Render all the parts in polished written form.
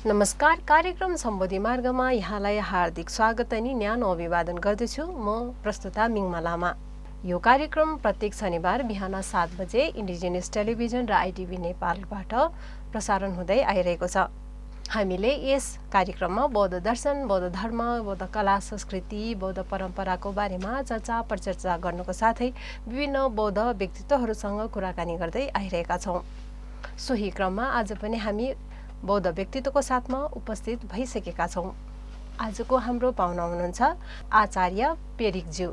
नमस्कार, कार्यक्रम सम्बोधि मार्गमा यहाँलाई हार्दिक स्वागत अनि न्यानो अभिवादन गर्दछु। म प्रस्तुता मिङमा लामा। यो कार्यक्रम प्रत्येक शनिबार बिहान 7 बजे इन्डिजिनियस टेलिभिजन र आइटिभी नेपालबाट प्रसारण हुँदै आइरहेको छ। हामीले यस कार्यक्रममा बौद्ध दर्शन, बौद्ध धर्म, बौद्ध कला संस्कृति, बौद्ध परम्पराको बारेमा चर्चा परिचर्चा गर्नुको साथै विभिन्न बौद्ध व्यक्तित्वहरूसँग कुराकानी गर्दै आइरहेका छौँ। सोही क्रममा आज पनि हामी बौद्ध व्यक्तित्वको साथमा उपस्थित भइसकेका छौँ। आजको हाम्रो पाहुना हुनुहुन्छ आचार्य पेरिकज्यू।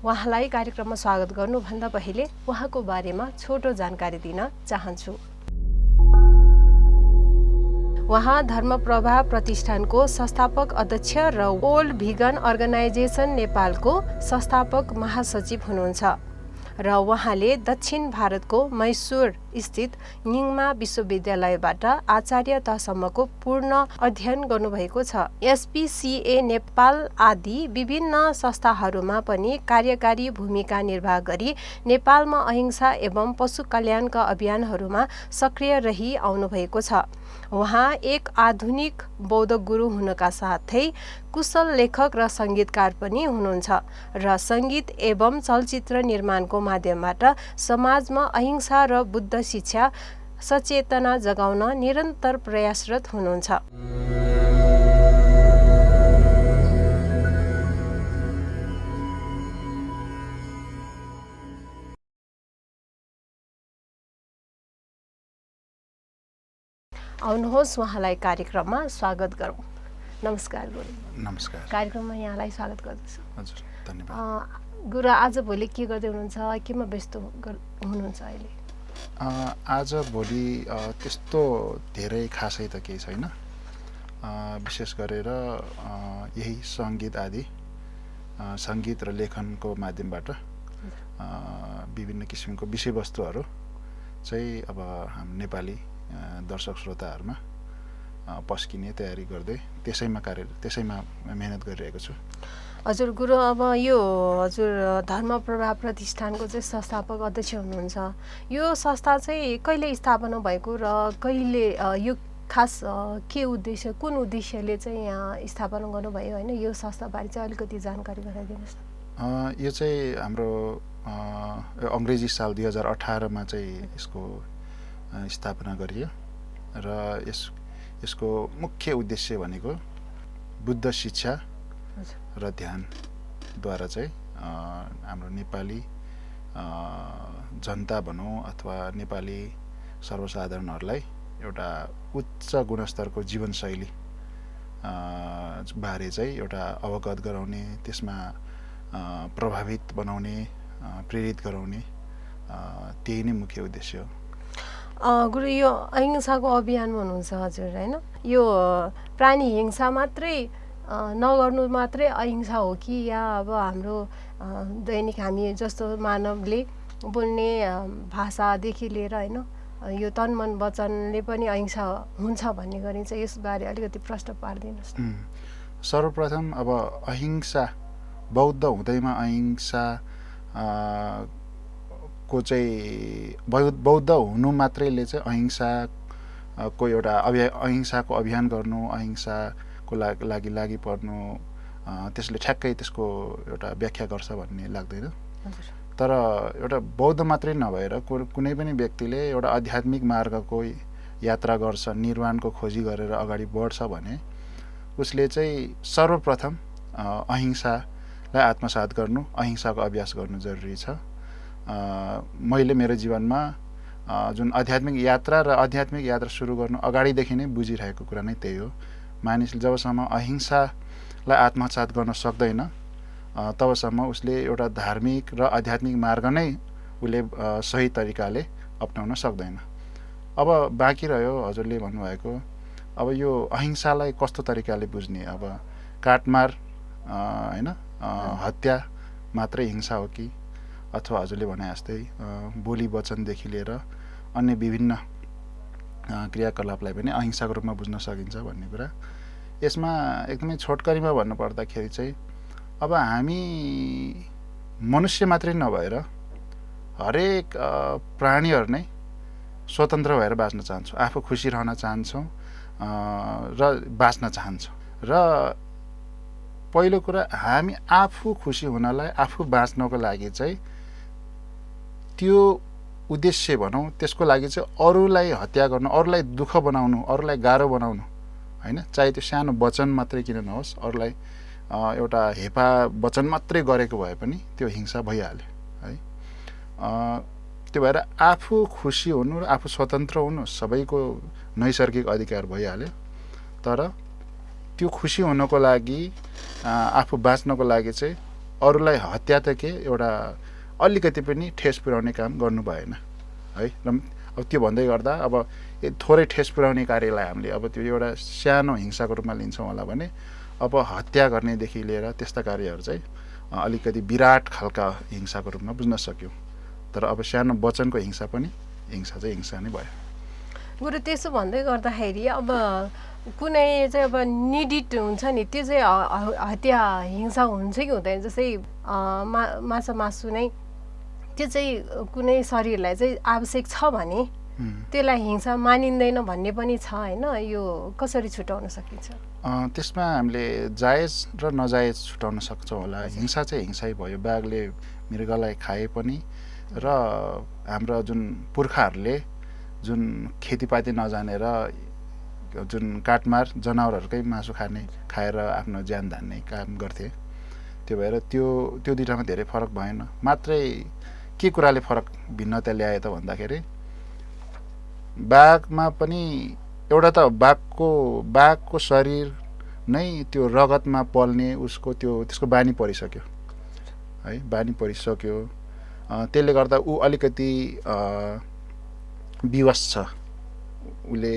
उहाँलाई कार्यक्रममा स्वागत गर्नुभन्दा पहिले उहाँको बारेमा छोटो जानकारी दिन चाहन्छु। उहाँ धर्मप्रभा प्रतिष्ठानको संस्थापक अध्यक्ष र ओल्ड भिगन अर्गनाइजेसन नेपालको संस्थापक महासचिव हुनुहुन्छ र उहाँले दक्षिण भारतको मैसूर स्थित निङमा विश्वविद्यालयबाट आचार्य तहसम्मको पूर्ण अध्ययन गर्नुभएको छ। एसपीसीए नेपाल आदि विभिन्न संस्थाहरूमा पनि कार्यकारी भूमिका निर्वाह गरी नेपालमा अहिंसा एवं पशु कल्याणका अभियानहरूमा सक्रिय रही आउनुभएको छ। उहाँ एक आधुनिक बौद्ध गुरु हुनका साथै कुशल लेखक र सङ्गीतकार पनि हुनुहुन्छ र सङ्गीत एवं चलचित्र निर्माणको माध्यमबाट समाजमा अहिंसा र बुद्ध शिक्षा सचेतना जगाउन निरन्तर प्रयासरत हुनुहुन्छ। आउनुहोस् उहाँलाई कार्यक्रममा स्वागत गरौँ। नमस्कार गुरु। नमस्कार। कार्यक्रममा यहाँलाई स्वागत गर्दछु। हजुर, धन्यवाद। गुरु आज भोलि के गर्दै हुनुहुन्छ, केमा व्यस्त हुनुहुन्छ अहिले? आज भोलि त्यस्तो धेरै खासै त केही छैन। विशेष गरेर यही सङ्गीत आदि सङ्गीत र लेखनको माध्यमबाट विभिन्न किसिमको विषयवस्तुहरू चाहिँ अब हाम नेपाली दर्शक श्रोताहरूमा पस्किने तयारी गर्दै त्यसैमा मेहनत गरिरहेको छु। हजुर गुरु, अब यो हजुर धर्मप्रभा प्रतिष्ठानको चाहिँ संस्थापक अध्यक्ष हुनुहुन्छ। यो संस्था चाहिँ कहिले स्थापना भएको र कहिले यो खास के उद्देश्य, कुन उद्देश्यले चाहिँ यहाँ स्थापना गर्नुभयो होइन? यो संस्थाबारे चाहिँ अलिकति जानकारी गराइदिनुहोस् न। यो चाहिँ हाम्रो अङ्ग्रेजी साल 2018मा चाहिँ यसको स्थापना गरियो र यसको मुख्य उद्देश्य भनेको बुद्ध शिक्षा र ध्यानद्वारा चाहिँ हाम्रो नेपाली जनता भनौँ अथवा नेपाली सर्वसाधारणहरूलाई एउटा उच्च गुणस्तरको जीवनशैली बारे चाहिँ एउटा अवगत गराउने, त्यसमा प्रभावित बनाउने, प्रेरित गराउने, त्यही नै मुख्य उद्देश्य हो। गुरु, यो अहिंसाको अभियानमा हुनुहुन्छ हजुर होइन? यो प्राणी हिंसा मात्रै नगर्नु मात्रै अहिंसा हो कि या अब हाम्रो दैनिक हामी जस्तो मानवले बोल्ने भाषादेखि लिएर होइन यो तन मन वचनले पनि अहिंसा हुन्छ भन्ने गरी चाहिँ यसबारे अलिकति प्रश्न पारिदिनुहोस् न। सर्वप्रथम अब अहिंसा बौद्ध हुँदैमा अहिंसा को चाहिँ बौद्ध हुनु मात्रैले चाहिँ अहिंसाको एउटा अहिंसाको अभियान गर्नु, अहिंसाको लागि पर्नु, त्यसले ठ्याक्कै त्यसको एउटा व्याख्या गर्छ भन्ने लाग्दैन। तर एउटा बौद्ध मात्रै नभएर कुनै पनि व्यक्तिले एउटा आध्यात्मिक मार्गको यात्रा गर्छ, निर्वाणको खोजी गरेर अगाडि बढ्छ भने उसले चाहिँ सर्वप्रथम अहिंसालाई आत्मसात गर्नु, अहिंसाको अभ्यास गर्नु जरुरी छ। मैले मेरो जीवनमा जुन आध्यात्मिक यात्रा सुरु गर्नु अगाडिदेखि नै बुझिरहेको कुरा नै त्यही हो। मानिसले जबसम्म अहिंसालाई आत्मसात गर्न सक्दैन तबसम्म उसले एउटा धार्मिक र आध्यात्मिक मार्ग नै उसले सही तरिकाले अपनाउन सक्दैन। अब बाँकी रह्यो हजुरले भन्नुभएको अब यो अहिंसालाई कस्तो तरिकाले बुझ्ने। अब काटमार होइन हत्या मात्रै हिंसा हो कि अथवा हजुरले भने जस्तै बोली वचनदेखि लिएर अन्य विभिन्न क्रियाकलापलाई पनि अहिंसाको रूपमा बुझ्न सकिन्छ भन्ने कुरा। यसमा एकदमै छोटकरीमा भन्नुपर्दाखेरि चाहिँ अब हामी मनुष्य मात्रै नभएर हरेक प्राणीहरू नै स्वतन्त्र भएर बाँच्न चाहन्छौँ, आफू खुसी रहन चाहन्छौँ र बाँच्न चाहन्छ। र पहिलो कुरा हामी आफू खुसी हुनलाई, आफू बाँच्नको लागि चाहिँ त्यो उद्देश्य भनौँ, त्यसको लागि चाहिँ अरूलाई हत्या गर्नु, अरूलाई दुःख बनाउनु, अरूलाई गाह्रो बनाउनु होइन, चाहे त्यो सानो वचन मात्रै किन नहोस्, अरूलाई एउटा हेपा वचन मात्रै गरेको भए पनि त्यो हिंसा भइहाल्यो है। त्यो भएर आफू खुसी हुनु र आफू स्वतन्त्र हुनु सबैको नैसर्गिक अधिकार भइहाल्यो। तर त्यो खुसी हुनको लागि, आफू बाँच्नको लागि चाहिँ अरूलाई हत्या त के, एउटा अलिकति पनि ठेस पुर्याउने काम गर्नु भएन है। र अब त्यो भन्दै गर्दा अब थोरै ठेस पुर्याउने कार्यलाई हामीले अब त्यो एउटा सानो हिंसाको रूपमा लिन्छौँ होला भने, अब हत्या गर्नेदेखि लिएर त्यस्ता कार्यहरू चाहिँ अलिकति विराट खालका हिंसाको रूपमा बुझ्न सक्यौँ। तर अब सानो वचनको हिंसा पनि हिंसा चाहिँ हिंसा नै भयो। गुरु त्यसो भन्दै गर्दाखेरि अब कुनै चाहिँ अब निडिट हुन्छ नि, त्यो चाहिँ हत्या हिंसा हुन्छ कि हुँदैन? जस्तै मासु नै त्यो चाहिँ कुनै शरीरलाई चाहिँ आवश्यक छ भने त्यसलाई हिंसा मानिँदैन भन्ने पनि छ होइन, यो कसरी छुटाउन सकिन्छ? त्यसमा हामीले जायज र नजायज छुटाउन सक्छौँ होला। हिंसा चाहिँ हिंसै भयो। बाघले मृगलाई खाए पनि र हाम्रा जुन पुर्खाहरूले जुन खेतीपाती नजानेर जुन काटमार जनावरहरूकै मासु खाएर आफ्नो ज्यान धान्ने काम गर्थे। त्यो भएर त्यो दुईटामा धेरै फरक भएन। मात्रै के कुराले फरक भिन्नता ल्याए त भन्दाखेरि, बाघमा पनि एउटा त बाघको शरीर नै त्यो रगतमा पल्ने उसको त्यसको बानी परिसक्यो है, बानी परिसक्यो। त्यसले गर्दा ऊ अलिकति विवश छ। उसले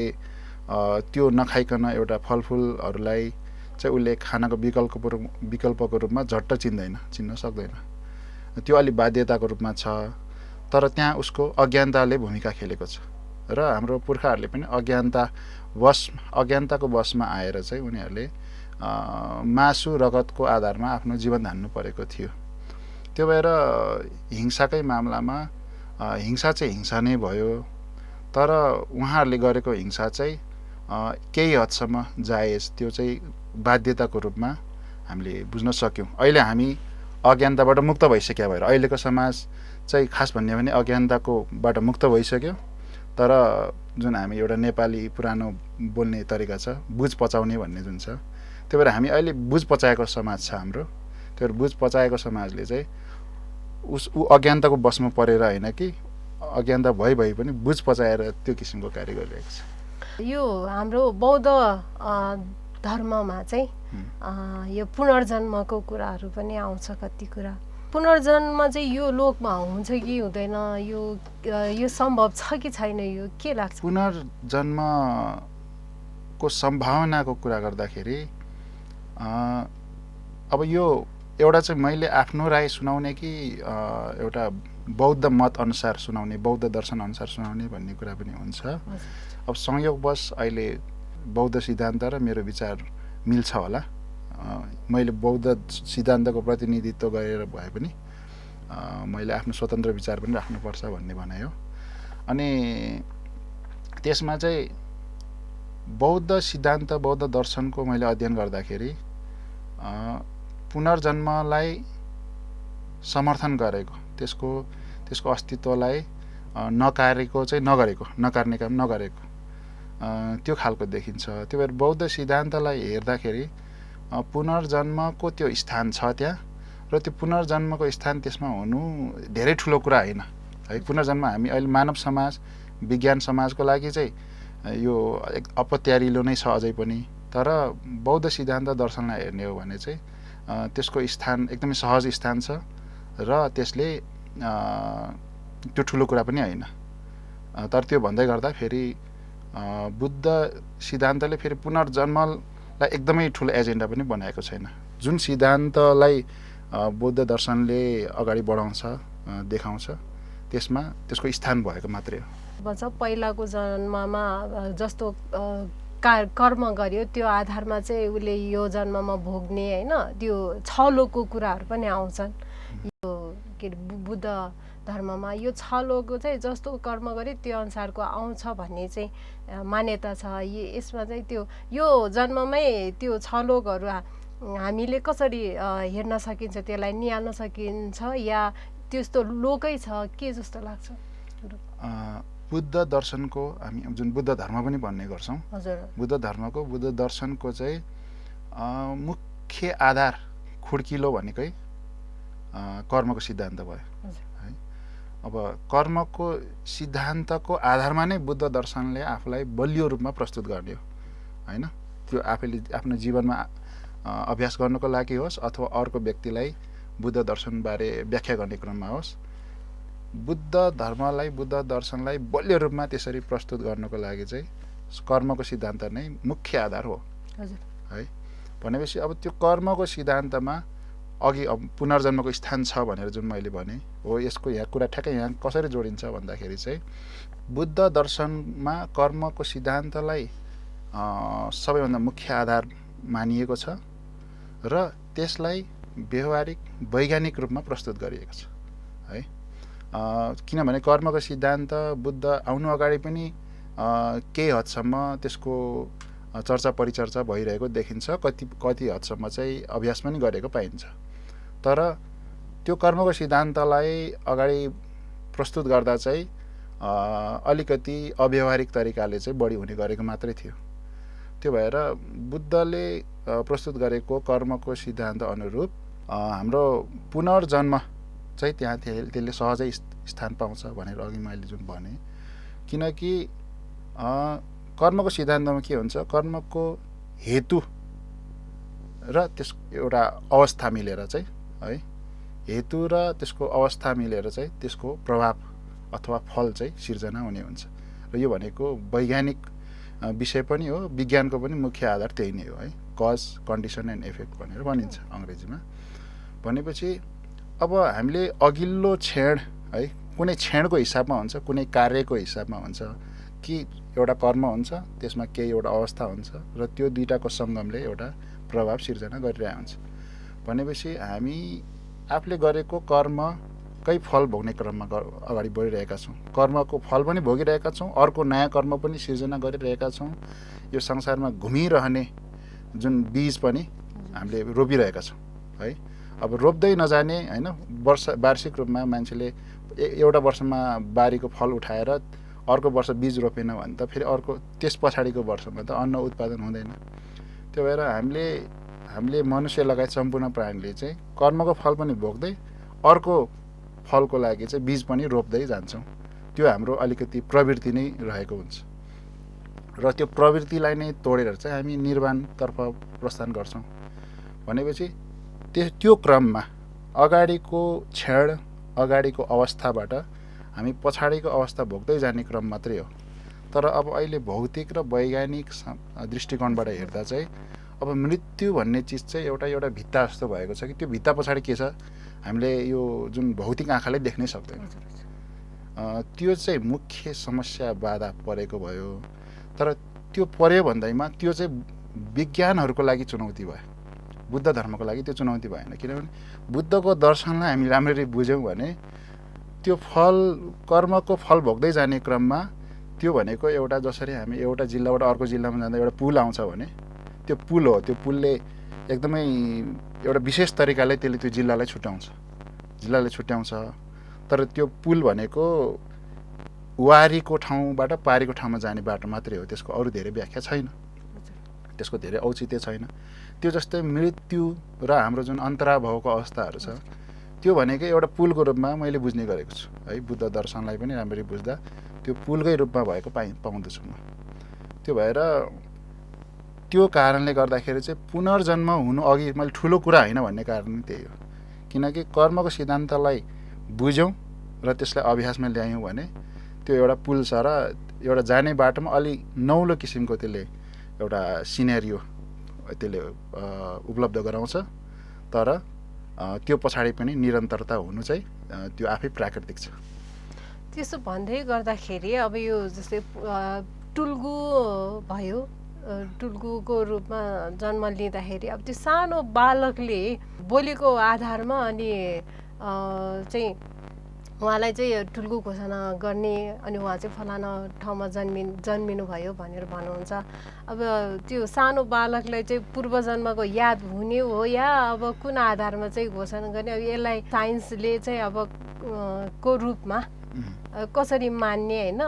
त्यो नखाइकन एउटा फलफुलहरूलाई चाहिँ उसले खानाको विकल्पको रूपमा झट्ट चिन्न सक्दैन। त्यो अलि बाध्यताको रूपमा छ। तर त्यहाँ उसको अज्ञानताले भूमिका खेलेको छ। र हाम्रो पुर्खाहरूले पनि अज्ञानताको वशमा आएर चाहिँ उनीहरूले मासु रगतको आधारमा आफ्नो जीवन धान्नु परेको थियो। त्यो भएर हिंसाकै मामलामा हिंसा चाहिँ हिंसा नै भयो। तर उहाँहरूले गरेको हिंसा चाहिँ केही हदसम्म जायज, त्यो चाहिँ बाध्यताको रूपमा हामीले बुझ्न सक्यौँ। अहिले हामी अज्ञानताबाट मुक्त भइसक्यो भएर अहिलेको समाज चाहिँ खास भन्यो भने अज्ञानताकोबाट मुक्त भइसक्यो। तर जुन हामी एउटा नेपाली पुरानो बोल्ने तरिका छ, बुझ पचाउने भन्ने जुन छ, त्यो भएर हामी अहिले बुझ पचाएको समाज छ हाम्रो। त्यो भएर बुझ पचाएको समाजले चाहिँ ऊ अज्ञानताको वशमा परेर होइन कि अज्ञानता भइ पनि बुझ पचाएर त्यो किसिमको कार्य गरिरहेको छ। यो हाम्रो बौद्ध धर्ममा चाहिँ यो पुनर्जन्मको कुराहरू पनि आउँछ। कति कुरा पुनर्जन्म चाहिँ यो लोकमा हुन्छ कि हुँदैन, यो सम्भव छ कि छैन, यो के लाग्छ? पुनर्जन्मको सम्भावनाको कुरा गर्दाखेरि अब यो एउटा चाहिँ मैले आफ्नो राय सुनाउने कि एउटा बौद्ध मत अनुसार सुनाउने, बौद्ध दर्शन अनुसार सुनाउने भन्ने कुरा पनि हुन्छ। अब संयोगवश अहिले बौद्ध सिद्धान्त र मेरो विचार मिल्छ होला। मैले बौद्ध सिद्धान्तको प्रतिनिधित्व गरेर भए पनि मैले आफ्नो स्वतन्त्र विचार पनि राख्नुपर्छ भन्ने भनाइ हो। अनि त्यसमा चाहिँ बौद्ध सिद्धान्त, बौद्ध दर्शनको मैले अध्ययन गर्दाखेरि पुनर्जन्मलाई समर्थन गरेको, त्यसको अस्तित्वलाई नकारेको चाहिँ नकार्ने काम नगरेको त्यो खालको देखिन्छ। त्यो भएर बौद्ध सिद्धान्तलाई हेर्दाखेरि पुनर्जन्मको त्यो स्थान छ त्यहाँ, र त्यो पुनर्जन्मको स्थान त्यसमा हुनु धेरै ठुलो कुरा होइन है। पुनर्जन्म हामी अहिले मानव समाज, विज्ञान समाजको लागि चाहिँ यो अपत्यारिलो नै छ अझै पनि। तर बौद्ध सिद्धान्त दर्शनलाई हेर्ने हो भने चाहिँ त्यसको स्थान एकदमै सहज स्थान छ र त्यसले त्यो ठुलो कुरा पनि होइन। तर त्यो भन्दै गर्दा फेरि बुद्ध सिद्धान्तले फेरि पुनर्जन्मलाई एकदमै ठुलो एजेन्डा पनि बनाएको छैन। जुन सिद्धान्तलाई बौद्ध दर्शनले अगाडि बढाउँछ, देखाउँछ, त्यसमा त्यसको स्थान भएको मात्रै हो। पहिलाको जन्ममा जस्तो कर्म गर्यो त्यो आधारमा चाहिँ उसले यो जन्ममा भोग्ने होइन त्यो छलोको कुराहरू पनि आउँछन्। यो के अरे बुद्ध धर्ममा यो छलोको चाहिँ जस्तो कर्म गरे त्यो अनुसारको आउँछ भन्ने चाहिँ मान्यता छ। यसमा चाहिँ त्यो यो जन्ममै त्यो छलोकहरू हामीले कसरी हेर्न सकिन्छ, त्यसलाई निहाल्न सकिन्छ या त्यस्तो लोकै छ के जस्तो लाग्छ? बुद्ध दर्शनको हामी जुन बुद्ध धर्म पनि भन्ने गर्छौँ, बुद्ध धर्मको बुद्ध दर्शनको चाहिँ मुख्य आधार खुड्किलो भनेकै कर्मको सिद्धान्त भयो है। अब कर्मको सिद्धान्तको आधारमा नै बुद्ध दर्शनले आफूलाई बलियो रूपमा प्रस्तुत गर्ने हो होइन। त्यो आफैले आफ्नो जीवनमा अभ्यास गर्नको लागि होस् अथवा अर्को व्यक्तिलाई बुद्ध दर्शनबारे व्याख्या गर्ने क्रममा होस्, बुद्ध धर्मलाई बुद्ध दर्शनलाई बलियो रूपमा त्यसरी प्रस्तुत गर्नको लागि चाहिँ कर्मको सिद्धान्त नै मुख्य आधार हो है। भनेपछि अब त्यो कर्मको सिद्धान्तमा अघि पुनर्जन्मको स्थान छ भनेर जुन मैले भने हो, यसको यहाँ कुरा ठ्याक्कै यहाँ कसरी जोडिन्छ भन्दाखेरि चाहिँ बुद्ध दर्शनमा कर्मको सिद्धान्तलाई सबैभन्दा मुख्य आधार मानिएको छ र त्यसलाई व्यवहारिक वैज्ञानिक रूपमा प्रस्तुत गरिएको छ है। किनभने कर्मको सिद्धान्त बुद्ध आउनु अगाडि पनि केही हदसम्म त्यसको चर्चा परिचर्चा भइरहेको देखिन्छ, कति हदसम्म चाहिँ अभ्यास पनि गरेको पाइन्छ। तर त्यो कर्मको सिद्धान्तलाई अगाडि प्रस्तुत गर्दा चाहिँ अलिकति अव्यवहारिक तरिकाले चाहिँ बढी हुने गरेको मात्रै थियो। त्यो भएर बुद्धले प्रस्तुत गरेको कर्मको सिद्धान्त अनुरूप हाम्रो पुनर्जन्म चाहिँ त्यहाँ त्यसले सहजै स्थान पाउँछ भनेर अघि मैले जुन भने, किनकि कर्मको सिद्धान्तमा के हुन्छ, कर्मको हेतु र त्यस एउटा अवस्था मिलेर चाहिँ है, हेतु र त्यसको अवस्था मिलेर चाहिँ त्यसको प्रभाव अथवा फल चाहिँ सिर्जना हुने हुन्छ। र यो भनेको वैज्ञानिक विषय पनि हो, विज्ञानको पनि मुख्य आधार त्यही नै हो है, कज कन्डिसन एन्ड इफेक्ट भनेर भनिन्छ अङ्ग्रेजीमा। भनेपछि अब हामीले अघिल्लो क्षण है, कुनै क्षणको हिसाबमा हुन्छ, कुनै कार्यको हिसाबमा हुन्छ कि एउटा कर्म हुन्छ, त्यसमा केही एउटा अवस्था हुन्छ र त्यो दुईटाको सङ्गमले एउटा प्रभाव सिर्जना गरिरहेको हुन्छ। भनेपछि हामी आफूले गरेको कर्मकै फल भोग्ने क्रममा अगाडि बढिरहेका छौँ, कर्मको फल पनि भोगिरहेका छौँ, अर्को नयाँ कर्म पनि सिर्जना गरिरहेका छौँ। यो संसारमा घुमिरहने जुन बीज पनि हामीले रोपिरहेका छौँ है। अब रोप्दै नजाने होइन, वार्षिक रूपमा मान्छेले एउटा वर्षमा बारीको फल उठाएर अर्को वर्ष बीज रोपेन भने त फेरि अर्को त्यस पछाडिको वर्षमा त अन्न उत्पादन हुँदैन। त्यो भएर हामीले मनुष्य लगायत सम्पूर्ण प्राणीले चाहिँ कर्मको फल पनि भोग्दै अर्को फलको लागि चाहिँ बीज पनि रोप्दै जान्छौँ। त्यो हाम्रो अलिकति प्रवृत्ति नै रहेको हुन्छ र त्यो प्रवृत्तिलाई नै तोडेर चाहिँ हामी निर्वाणतर्फ प्रस्थान गर्छौँ। भनेपछि त्यो क्रममा अगाडिको क्षण अगाडिको अवस्थाबाट हामी पछाडिको अवस्था भोग्दै जाने क्रम मात्रै हो। तर अब अहिले भौतिक र वैज्ञानिक दृष्टिकोणबाट हेर्दा चाहिँ अब मृत्यु भन्ने चिज चाहिँ एउटा भित्ता जस्तो भएको छ कि त्यो भित्ता पछाडि के छ हामीले यो जुन भौतिक आँखाले देख्नै सक्दैन। त्यो चाहिँ मुख्य समस्या बाधा परेको भयो। तर त्यो पर्यो भन्दैमा त्यो चाहिँ विज्ञानहरूको लागि चुनौती भयो, बुद्ध धर्मको लागि त्यो चुनौती भएन। किनभने बुद्धको दर्शनलाई हामी राम्ररी बुझ्यौँ भने त्यो फल कर्मको फल भोग्दै जाने क्रममा त्यो भनेको एउटा जसरी हामी एउटा जिल्लाबाट अर्को जिल्लामा जाँदा एउटा पुल आउँछ भने त्यो पुल हो। त्यो पुलले एकदमै एउटा विशेष तरिकाले त्यसले त्यो जिल्लालाई छुट्याउँछ। तर त्यो पुल भनेको वारीको ठाउँबाट पारीको ठाउँमा जाने बाटो मात्रै हो, त्यसको अरू धेरै व्याख्या छैन, त्यसको धेरै औचित्य छैन। त्यो जस्तै मृत्यु र हाम्रो जुन अन्तराभावको अवस्थाहरू छ त्यो भनेको एउटा पुलको रूपमा मैले बुझ्ने गरेको छु है। बुद्ध दर्शनलाई पनि राम्ररी बुझ्दा त्यो पुलकै रूपमा भएको पाउँदछु म। त्यो भएर त्यो कारणले गर्दाखेरि चाहिँ पुनर्जन्म हुनु अघि मैले ठुलो कुरा होइन भन्ने कारण त्यही हो। किनकि कर्मको सिद्धान्तलाई बुझ्यौँ र त्यसलाई अभ्यासमा ल्यायौँ भने त्यो एउटा पुल छ र एउटा जाने बाटोमा अलि नौलो किसिमको त्यसले एउटा सिनेरियो त्यसले उपलब्ध गराउँछ। तर त्यो पछाडि पनि निरन्तरता हुनु चाहिँ त्यो आफै प्राकृतिक छ। त्यसो भन्दै गर्दाखेरि अब यो जस्तै टुल्गु भयो, टुल्गुको रूपमा जन्म लिँदाखेरि अब त्यो सानो बालकले बोलेको आधारमा अनि चाहिँ उहाँलाई चाहिँ टुल्कु घोषणा गर्ने अनि उहाँ चाहिँ फलाना ठाउँमा जन्मिनु भयो भनेर भन्नुहुन्छ। अब त्यो सानो बालकलाई चाहिँ पूर्वजन्मको याद हुने हो या अब कुन आधारमा चाहिँ घोषणा गर्ने, अब यसलाई साइन्सले चाहिँ अब को रूपमा कसरी मान्ने होइन,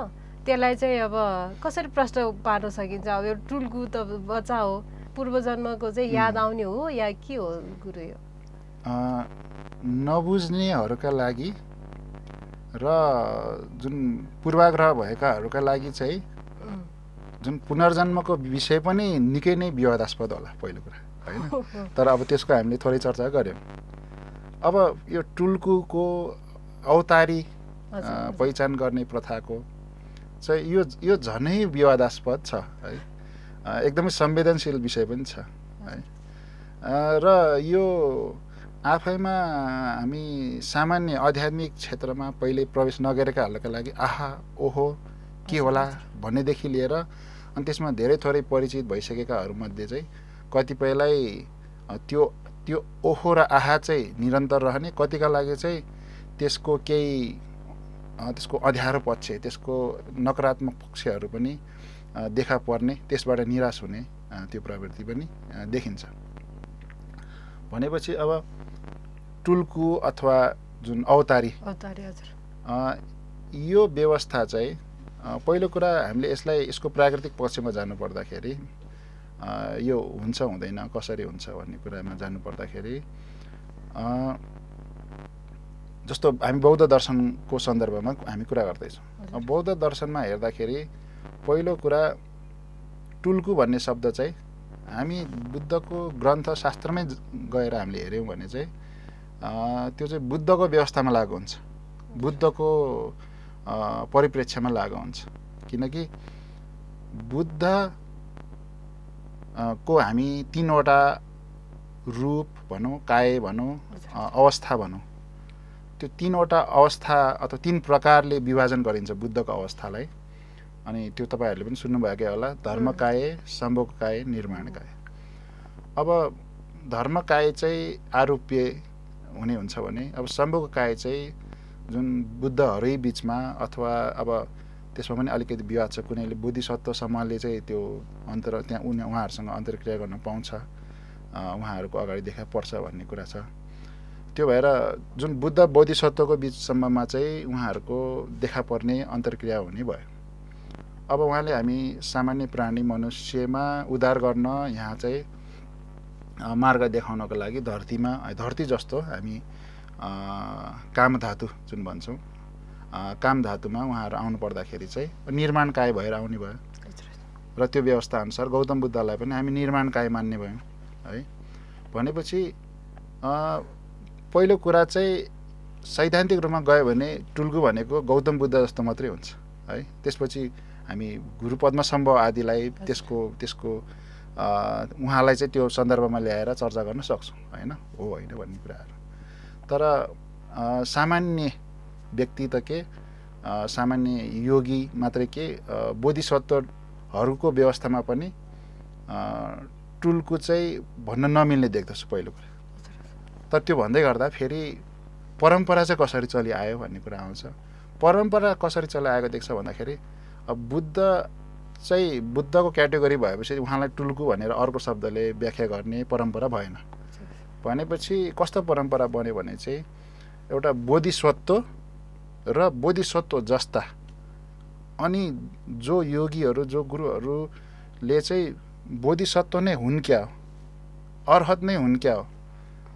त्यसलाई चाहिँ अब कसरी प्रश्न पार्न सकिन्छ। अब यो टुल्कु त बच्चा हो, पूर्वजन्मको चाहिँ याद आउने हो या के हो गुरु? यो नबुझ्नेहरूका लागि र जुन पूर्वाग्रह भएकाहरूका लागि चाहिँ जुन पुनर्जन्मको विषय पनि निकै नै विवादास्पद होला पहिलो कुरा होइन। तर अब त्यसको हामीले थोरै चर्चा गऱ्यौँ। अब यो टुल्कुको औतारी पहिचान गर्ने प्रथाको चाहिँ यो झनै विवादास्पद छ है, एकदमै संवेदनशील विषय पनि छ है। र यो आफैमा हामी सामान्य आध्यात्मिक क्षेत्रमा पहिले प्रवेश नगरेकाहरूका लागि आहा ओहो के होला भन्नेदेखि लिएर अनि त्यसमा धेरै थोरै परिचित भइसकेकाहरूमध्ये चाहिँ कतिपयलाई त्यो ओहो र आहा चाहिँ निरन्तर रहने, कतिका लागि चाहिँ त्यसको अँध्यारो पक्ष, त्यसको नकारात्मक पक्षहरू पनि देखा पर्ने, त्यसबाट निराश हुने त्यो प्रवृत्ति पनि देखिन्छ। भनेपछि अब टुल्कु अथवा जुन औतारी यो व्यवस्था चाहिँ पहिलो कुरा हामीले यसको प्राकृतिक पक्षमा जानुपर्दाखेरि यो हुन्छ हुँदैन कसरी हुन्छ भन्ने कुरामा जानुपर्दाखेरि जस्तो हामी बौद्ध दर्शनको सन्दर्भमा हामी कुरा गर्दैछौँ। बौद्ध दर्शनमा हेर्दाखेरि पहिलो कुरा टुल्कु भन्ने शब्द चाहिँ हामी बुद्धको ग्रन्थ शास्त्रमै गएर हामीले हेऱ्यौँ भने चाहिँ त्यो चाहिँ बुद्धको व्यवस्थामा लागु हुन्छ, बुद्धको परिप्रेक्ष्यमा लागु हुन्छ। किनकि बुद्ध को हामी तीनवटा रूप भनौँ, काय भनौँ, अवस्था भनौँ, त्यो तीनवटा अवस्था अथवा तीन प्रकारले विभाजन गरिन्छ बुद्धको अवस्थालाई। अनि त्यो तपाईँहरूले पनि सुन्नुभएकै होला, धर्मकाय, सम्भोगकाय, निर्माणकाय। अब धर्मकाय चाहिँ आरूप्य हुने हुन्छ भने अब सम्भोगकाय चाहिँ जुन बुद्धहरै बिचमा अथवा अब त्यसमा पनि अलिकति विवाद छ, कुनैले बोधिसत्वसम्मले चाहिँ त्यो त्यहाँ उहाँहरूसँग अन्तर्क्रिया गर्न पाउँछ, उहाँहरूको अगाडि देखा पर्छ भन्ने कुरा छ। त्यो भएर जुन बुद्ध बोधिसत्वको बिचसम्ममा चाहिँ उहाँहरूको देखा पर्ने अन्तर्क्रिया हुने भयो। अब उहाँले हामी सामान्य प्राणी मनुष्यमा उद्धार गर्न यहाँ चाहिँ मार्ग देखाउनको लागि धरती जस्तो हामी कामधातु जुन भन्छौँ, कामधातुमा उहाँहरू आउनु पर्दाखेरि चाहिँ निर्माणकाय भएर आउने भयो। र त्यो व्यवस्था अनुसार गौतम बुद्धलाई पनि हामी निर्माणकाय मान्ने भयौँ है। भनेपछि पहिलो कुरा चाहिँ सैद्धान्तिक रूपमा गयो भने टुल्कु भनेको गौतम बुद्ध जस्तो मात्रै हुन्छ है। त्यसपछि हामी गुरुपद्म सम्भव आदिलाई त्यसको उहाँलाई चाहिँ त्यो सन्दर्भमा ल्याएर चर्चा गर्न सक्छौँ होइन, हो होइन भन्ने कुराहरू। तर सामान्य व्यक्ति त के, सामान्य योगी मात्रै के, बोधिसत्वहरूको व्यवस्थामा पनि टुल्कु चाहिँ भन्न नमिल्ने देख्दछु पहिलो कुरा। तर त्यो भन्दै गर्दा फेरि परम्परा चाहिँ कसरी चलिआयो भन्ने कुरा आउँछ। परम्परा कसरी चलिआएको देख्छ भन्दाखेरि अब बुद्धको क्याटेगोरी भएपछि उहाँलाई टुल्कु भनेर अर्को शब्दले व्याख्या गर्ने परम्परा भएन। भनेपछि कस्तो परम्परा बन्यो भने चाहिँ एउटा बोधिसत्व र बोधिसत्व जस्ता अनि जो योगीहरू जो गुरुहरूले चाहिँ बोधिसत्व नै हुन् क्या हो, अर्हत नै हुन् क्या हो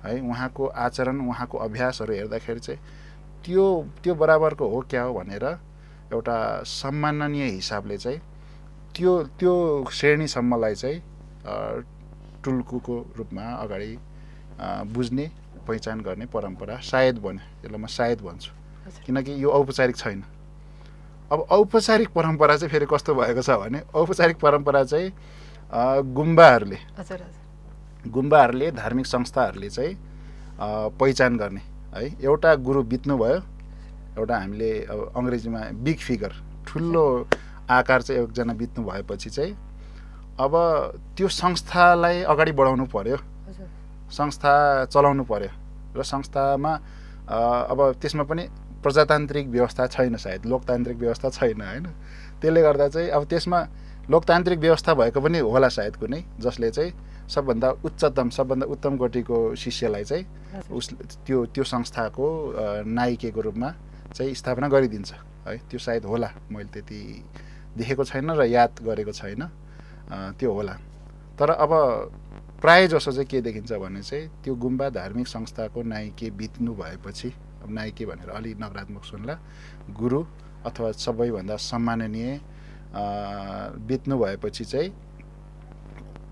है, उहाँको आचरण उहाँको अभ्यासहरू हेर्दाखेरि चाहिँ त्यो बराबरको हो क्या हो भनेर एउटा सम्माननीय हिसाबले चाहिँ त्यो श्रेणीसम्मलाई चाहिँ टुल्कुको रूपमा अगाडि बुझ्ने पहिचान गर्ने परम्परा सायद बन्यो। यसलाई म सायद भन्छु किनकि यो औपचारिक छैन। अब औपचारिक परम्परा चाहिँ फेरि कस्तो भएको छ भने औपचारिक परम्परा चाहिँ गुम्बाहरूले धार्मिक संस्थाहरूले चाहिँ पहिचान गर्ने है। एउटा गुरु बित्नुभयो, एउटा हामीले अब अङ्ग्रेजीमा बिग फिगर ठुलो आकार चाहिँ एकजना बित्नु भएपछि चाहिँ अब त्यो संस्थालाई अगाडि बढाउनु पर्यो, संस्था चलाउनु पर्यो र संस्थामा अब त्यसमा पनि प्रजातान्त्रिक व्यवस्था छैन, सायद लोकतान्त्रिक व्यवस्था छैन होइन। त्यसले गर्दा चाहिँ अब त्यसमा लोकतान्त्रिक व्यवस्था भएको पनि होला सायद कुनै, जसले चाहिँ सबभन्दा उत्तम कोटिको शिष्यलाई चाहिँ त्यो संस्थाको नायिकेको रूपमा चाहिँ स्थापना गरिदिन्छ है। त्यो सायद होला, मैले त्यति देखेको छैन र याद गरेको छैन, त्यो होला। तर अब प्रायः जसो चाहिँ के देखिन्छ भने चाहिँ त्यो गुम्बा धार्मिक संस्थाको नायिके बित्नु भएपछि, अब नायिके भनेर अलि नकारात्मक सुन्ला, गुरु अथवा सबैभन्दा सम्माननीय बित्नु भएपछि चाहिँ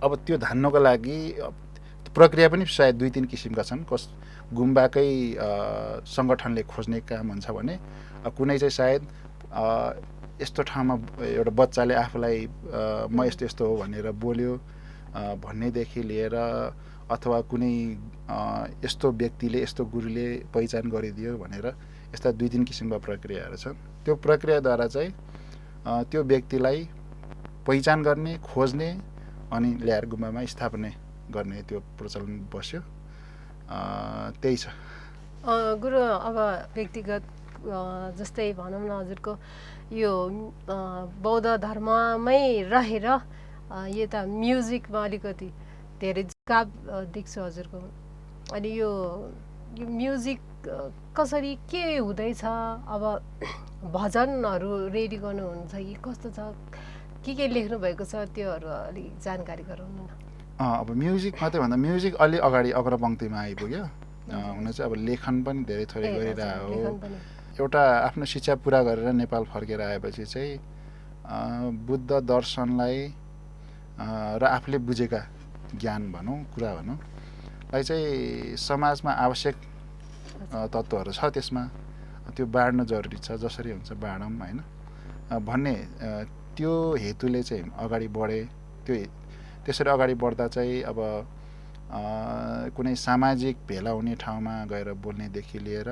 अब त्यो धान्नको लागि प्रक्रिया पनि सायद 2-3 किसिमका छन्। गुम्बाकै सङ्गठनले खोज्ने काम हुन्छ भने, कुनै चाहिँ सायद यस्तो ठाउँमा एउटा बच्चाले आफूलाई म यस्तो यस्तो हो भनेर बोल्यो भन्नेदेखि लिएर, अथवा कुनै यस्तो व्यक्तिले यस्तो गुरुले पहिचान गरिदियो भनेर यस्ता 2-3 किसिमका प्रक्रियाहरू छन्। त्यो प्रक्रियाद्वारा चाहिँ त्यो व्यक्तिलाई पहिचान गर्ने, खोज्ने अनि ल्याएर गुम्बामा स्थापना गर्ने त्यो प्रचलन बस्यो। त्यही छ गुरु। अब व्यक्तिगत जस्तै भनौँ न, हजुरको यो बौद्ध धर्ममै रहेर यता म्युजिकमा अलिकति धेरै झुकाव देख्छु हजुरको। अनि यो म्युजिक कसरी के हुँदैछ, अब भजनहरू रेडी गर्नुहुन्छ कि कस्तो छ, के लेख्नु भएको छ, त्योहरू अलिक जानकारी गराउनु न। अब म्युजिक मात्रै भन्दा म्युजिक अलि अगाडि अग्रपङ्क्तिमा आइपुग्यो। हुन चाहिँ अब लेखन पनि धेरै थोरै गरिरहेको हो। एउटा आफ्नो शिक्षा पुरा गरेर नेपाल फर्केर आएपछि चाहिँ बुद्ध दर्शनलाई र आफूले बुझेका ज्ञान भनौँ, कुरा भनौँ लाई चाहिँ समाजमा आवश्यक तत्त्वहरू छ, त्यसमा त्यो बाँड्न जरुरी छ, जसरी हुन्छ बाँडौँ होइन भन्ने त्यो हेतुले चाहिँ अगाडि बढे। त्यसरी अगाडि बढ्दा चाहिँ अब कुनै सामाजिक भेला हुने ठाउँमा गएर बोल्नेदेखि लिएर,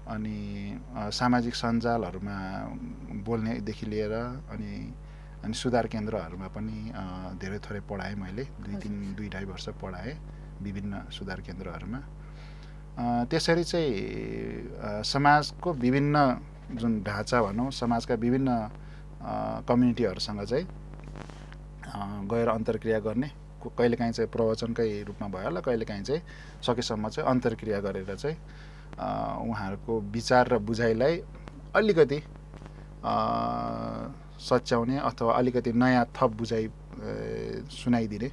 अनि सामाजिक सञ्जालहरूमा बोल्नेदेखि लिएर, अनि सुधार केन्द्रहरूमा पनि धेरै थोरै पढाएँ मैले। 2-2.5 वर्ष पढाएँ विभिन्न सुधार केन्द्रहरूमा। त्यसरी चाहिँ समाजको विभिन्न जुन ढाँचा भनौँ, समाजका विभिन्न कम्युनिटीहरूसँग चाहिँ गएर अन्तर्क्रिया गर्ने। कहिलेकाहीँ चाहिँ प्रवचनकै रूपमा भयो होला, कहिलेकाहीँ चाहिँ सकेसम्म चाहिँ अन्तर्क्रिया गरेर चाहिँ उहाँहरूको विचार र बुझाइलाई अलिकति सच्याउने अथवा अलिकति नयाँ थप बुझाइ सुनाइदिने,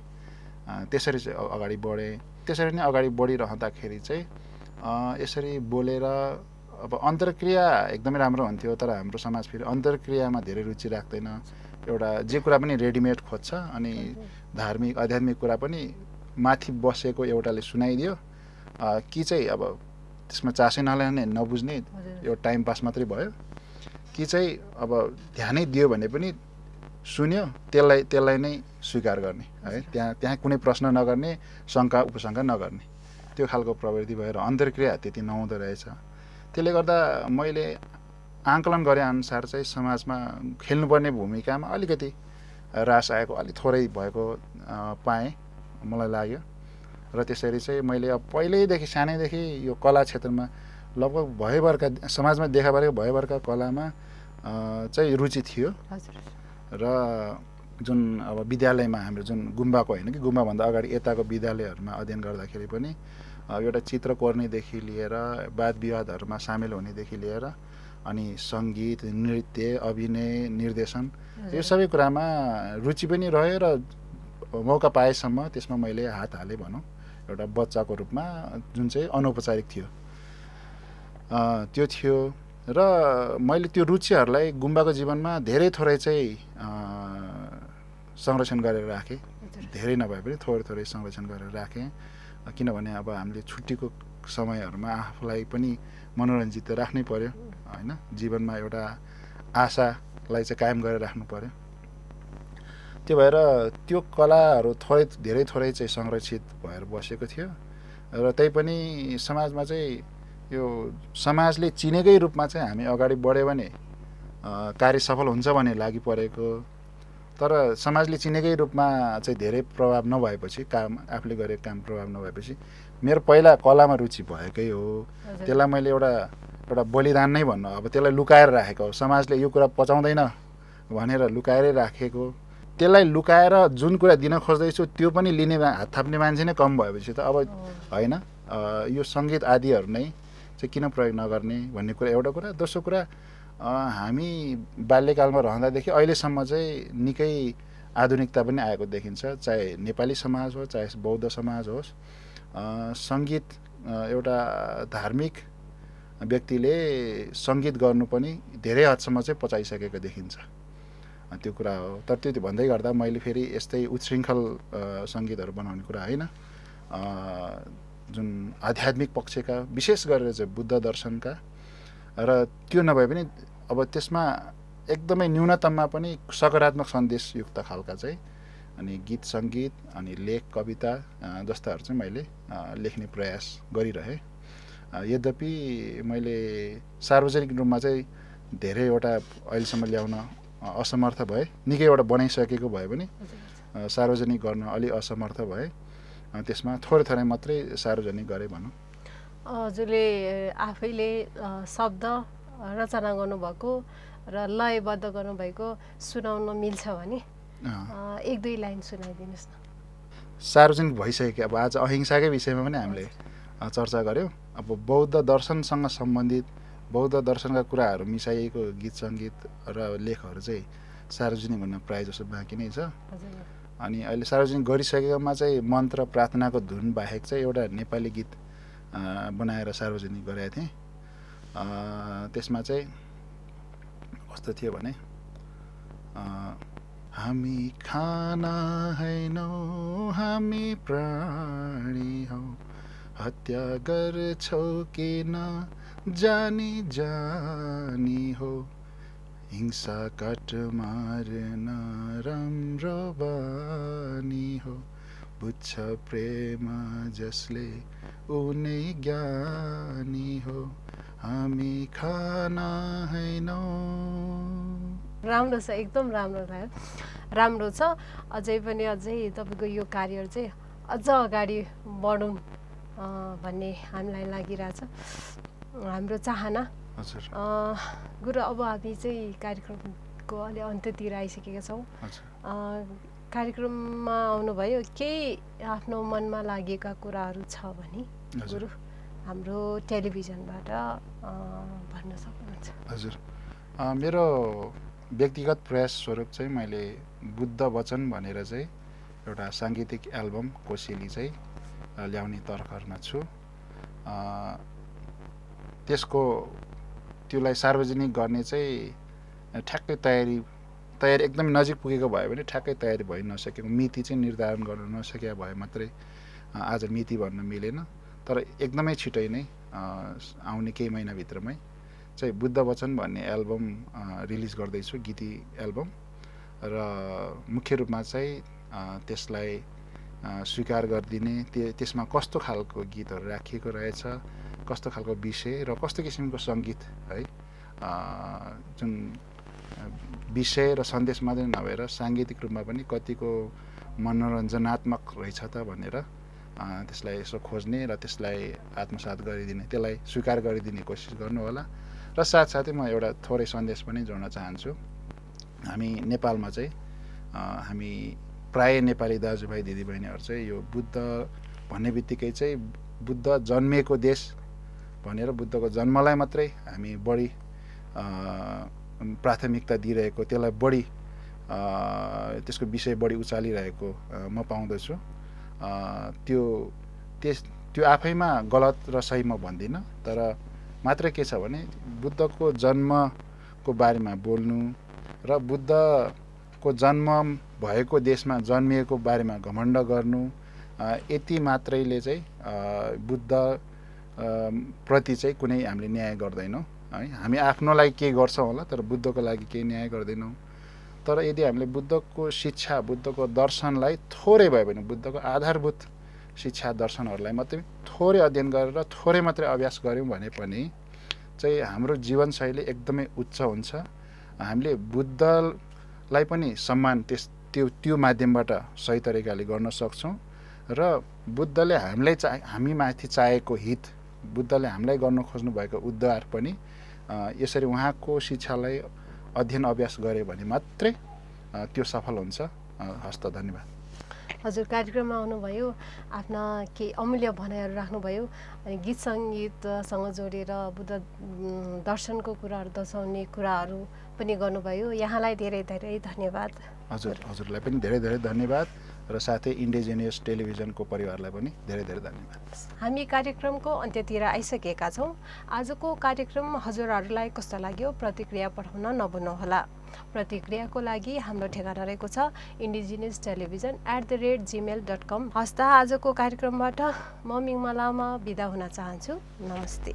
त्यसरी चाहिँ अगाडि बढेँ। त्यसरी नै अगाडि बढिरहँदाखेरि चाहिँ यसरी बोलेर अब अन्तर्क्रिया एकदमै राम्रो हुन्थ्यो, तर हाम्रो समाज फेरि अन्तर्क्रियामा धेरै रुचि राख्दैन। एउटा जे कुरा पनि रेडिमेड खोज्छ, अनि धार्मिक आध्यात्मिक कुरा पनि माथि बसेको एउटाले सुनाइदियो कि चाहिँ अब त्यसमा चासै नलाने, नबुझ्ने, एउटा टाइम पास मात्रै भयो, कि चाहिँ अब ध्यानै दियो भने पनि सुन्यो, त्यसलाई नै स्वीकार गर्ने है। त्यहाँ कुनै प्रश्न नगर्ने, शङ्का उपशङ्का नगर्ने, त्यो खालको प्रवृत्ति भएर अन्तर्क्रिया त्यति नहुँदो रहेछ। त्यसले गर्दा मैले आकलन गरे अनुसार चाहिँ समाजमा खेल्नुपर्ने भूमिकामा अलिकति ह्रास आएको, अलिक थोरै भएको पाएँ, मलाई लाग्यो। र त्यसरी चाहिँ मैले अब पहिल्यैदेखि सानैदेखि यो कला क्षेत्रमा लगभग भयभरका समाजमा देखा परेको भयभरका कलामा चाहिँ रुचि थियो। र जुन अब विद्यालयमा हाम्रो जुन गुम्बाको होइन कि गुम्बाभन्दा अगाडि यताको विद्यालयहरूमा अध्ययन गर्दाखेरि पनि एउटा चित्र कोर्नेदेखि लिएर वाद विवादहरूमा सामेल हुनेदेखि लिएर अनि सङ्गीत, नृत्य, अभिनय, निर्देशन, यो सबै कुरामा रुचि पनि रह्यो र मौका पाएसम्म त्यसमा मैले हात हालेँ भनौँ, एउटा बच्चाको रूपमा, जुन चाहिँ अनौपचारिक थियो त्यो थियो। र मैले त्यो रुचिहरूलाई गुम्बाको जीवनमा धेरै थोरै चाहिँ संरक्षण गरेर राखेँ, धेरै नभए पनि थोरै संरक्षण गरेर राखेँ। किनभने अब हामीले छुट्टीको समयहरूमा आफूलाई पनि मनोरञ्जित राख्नै पर्यो होइन, जीवनमा एउटा आशालाई चाहिँ कायम गरेर राख्नु पर्यो। त्यो भएर त्यो कलाहरू धेरै थोरै चाहिँ संरक्षित भएर बसेको थियो। र त्यही पनि समाजमा चाहिँ यो समाजले चिनेकै रूपमा चाहिँ हामी अगाडि बढ्यो भने कार्य सफल हुन्छ भन्ने लागि परेको। तर समाजले चिनेकै रूपमा चाहिँ धेरै प्रभाव नभएपछि, काम आफूले गरेको काम प्रभाव नभएपछि, मेरो पहिला कलामा रुचि भएकै हो। त्यसलाई मैले एउटा एउटा बलिदान नै भन्नु, अब त्यसलाई लुकाएर राखेको, समाजले यो कुरा पचाउँदैन भनेर लुकाएरै राखेको, त्यसलाई लुकाएर जुन कुरा दिन खोज्दैछु त्यो पनि लिने हात थाप्ने मान्छे नै कम भएपछि त अब होइन, यो सङ्गीत आदिहरू नै चाहिँ किन प्रयोग नगर्ने भन्ने कुरा एउटा कुरा। दोस्रो कुरा, हामी बाल्यकालमा रहँदादेखि अहिलेसम्म चाहिँ निकै आधुनिकता पनि आएको देखिन्छ, चाहे नेपाली समाज होस् चाहे बौद्ध समाज होस्। सङ्गीत एउटा धार्मिक व्यक्तिले सङ्गीत गर्नु पनि धेरै हदसम्म चाहिँ पचाइसकेको देखिन्छ, त्यो कुरा हो। तर त्यो भन्दै गर्दा मैले फेरि यस्तै उच्छृङ्खल सङ्गीतहरू बनाउने कुरा होइन, जुन आध्यात्मिक पक्षका विशेष गरेर चाहिँ बुद्ध दर्शनका, र त्यो नभए पनि अब त्यसमा एकदमै न्यूनतममा पनि सकारात्मक सन्देशयुक्त खालका चाहिँ अनि गीत सङ्गीत अनि लेख कविता जस्ताहरू चाहिँ मैले लेख्ने प्रयास गरिरहेँ। यद्यपि मैले सार्वजनिक रूपमा चाहिँ धेरैवटा अहिलेसम्म ल्याउन असमर्थ भए, निकैवटा बनाइसकेको भए पनि सार्वजनिक गर्न अलि असमर्थ भए, त्यसमा थोरै थोरै मात्रै सार्वजनिक गरेँ भनौँ। हजुरले आफैले शब्द रचना गर्नुभएको र लयबद्ध गर्नुभएको सुनाउन मिल्छ भने एक दुई लाइन सुनाइदिनुहोस् न। सार्वजनिक भइसक्यो, अब आज अहिंसाकै विषयमा पनि हामीले चर्चा गऱ्यौँ। अब बौद्ध दर्शनसँग सम्बन्धित बौद्ध दर्शनका कुराहरू मिसाइएको गीत सङ्गीत र लेखहरू चाहिँ सार्वजनिक हुन प्रायः जसो बाँकी नै छ। अनि अहिले सार्वजनिक गरिसकेकोमा चाहिँ मन्त्र प्रार्थनाको धुन बाहेक चाहिँ एउटा नेपाली गीत बनाएर सार्वजनिक गरेका थिएँ। त्यसमा चाहिँ कस्तो थियो भने, हामी खाना हैनौँ हामी प्राणी हौ, हत्या गर्छौ किन जानी जानी हो, हिंसा काट मार्न राम्रो बानी हो, बुझ्छ प्रेम जसले उनै ज्ञानी हो, हामी खाना हैनौँ। राम्रो छ, एकदम राम्रो लाग्यो, राम्रो छ। अझै पनि तपाईँको यो कार्य चाहिँ अझ अगाडि बढौँ भन्ने हामीलाई लागिरहेछ, हाम्रो चाहना। गुरु, अब हामी चाहिँ कार्यक्रमको अलि अन्त्यतिर आइसकेका छौँ। कार्यक्रममा आउनुभयो, केही आफ्नो मनमा लागेका कुराहरू छ भने गुरु हाम्रो टेलिभिजनबाट भन्न सक्नुहुन्छ। हजुर, मेरो व्यक्तिगत प्रयास स्वरूप चाहिँ मैले बुद्ध वचन भनेर चाहिँ एउटा साङ्गीतिक एल्बम कोसेली चाहिँ ल्याउने तर्खरमा छु। त्यसलाई सार्वजनिक गर्ने चाहिँ ठ्याक्कै तयारी एकदमै नजिक पुगेको भयो भने ठ्याक्कै तयारी भइ नसकेको, मिति चाहिँ निर्धारण गर्न नसकेका भए मात्रै आज मिति भन्न मिलेन। तर एकदमै छिटै नै आउने केही महिनाभित्रमै चाहिँ बुद्ध वचन भन्ने एल्बम रिलिज गर्दैछु, गीती एल्बम। र मुख्य रूपमा चाहिँ त्यसलाई स्वीकार गरिदिने, त्यसमा कस्तो खालको गीतहरू राखिएको रहेछ, कस्तो खालको विषय र कस्तो किसिमको सङ्गीत है, जुन विषय र सन्देश मात्रै नभएर साङ्गीतिक रूपमा पनि कतिको मनोरञ्जनात्मक रहेछ त भनेर त्यसलाई यसो खोज्ने र त्यसलाई आत्मसात गरिदिने, त्यसलाई स्वीकार गरिदिने कोसिस गर्नु होला। र साथसाथै म एउटा थोरै सन्देश पनि जोड्न चाहन्छु। हामी नेपालमा चाहिँ हामी प्राय नेपाली दाजुभाइ दिदीबहिनीहरू चाहिँ यो बुद्ध भन्ने बित्तिकै चाहिँ बुद्ध जन्मिएको देश भनेर बुद्धको जन्मलाई मात्रै हामी बढी प्राथमिकता दिइरहेको, त्यसलाई बढी त्यसको विषय बढी उचालिरहेको म पाउँदछु। त्यो आफैमा गलत र सही म भन्दिनँ, तर मात्र के छ भने बुद्धको जन्मको बारेमा बोल्नु र बुद्धको जन्म भएको देशमा जन्मिएको बारेमा घमण्ड गर्नु, यति मात्रैले चाहिँ बुद्ध प्रति चाहिँ कुनै हामीले न्याय गर्दैनौँ है। हामी आफ्नो लागि केही गर्छौँ होला, तर बुद्धको लागि केही न्याय गर्दैनौँ। तर यदि हामीले बुद्धको शिक्षा, बुद्धको दर्शनलाई थोरै भए पनि, बुद्धको आधारभूत शिक्षा दर्शनहरूलाई मात्रै थोरै अध्ययन गरेर थोरै मात्रै अभ्यास गऱ्यौँ भने पनि चाहिँ हाम्रो जीवनशैली एकदमै उच्च हुन्छ। हामीले बुद्धलाई पनि सम्मान त्यो माध्यमबाट सही तरिकाले गर्न सक्छौँ र बुद्धले हामीलाई हामी माथि चाहेको हित बुद्धले हामीलाई गर्न खोज्नु भएको उद्धार पनि यसरी उहाँको शिक्षालाई अध्ययन अभ्यास गरे भने मात्रै त्यो सफल हुन्छ। हस्त धन्यवाद। हजुर कार्यक्रममा आउनुभयो, आफ्ना केही अमूल्य भनाइहरू राख्नुभयो अनि गीत सङ्गीतसँग जोडेर बुद्ध दर्शनको कुराहरू दर्शाउने कुराहरू पनि गर्नुभयो। यहाँलाई धेरै धेरै धन्यवाद। हजुरलाई पनि धेरै धेरै धन्यवाद र साथै इन्डिजिनियस टेलिभिजनको परिवारलाई पनि धेरै धेरै धन्यवाद। हामी कार्यक्रमको अन्त्यतिर आइसकेका छौँ। आजको कार्यक्रम हजुरहरूलाई कस्तो लाग्यो प्रतिक्रिया पठाउन नभुल्नुहोला। प्रतिक्रियाको लागि हाम्रो ठेगाना रहेको छ indigenoustelevision@gmail.com। हस्ता आजको कार्यक्रमबाट म मिङमा लामा बिदा हुन चाहन्छु। नमस्ते।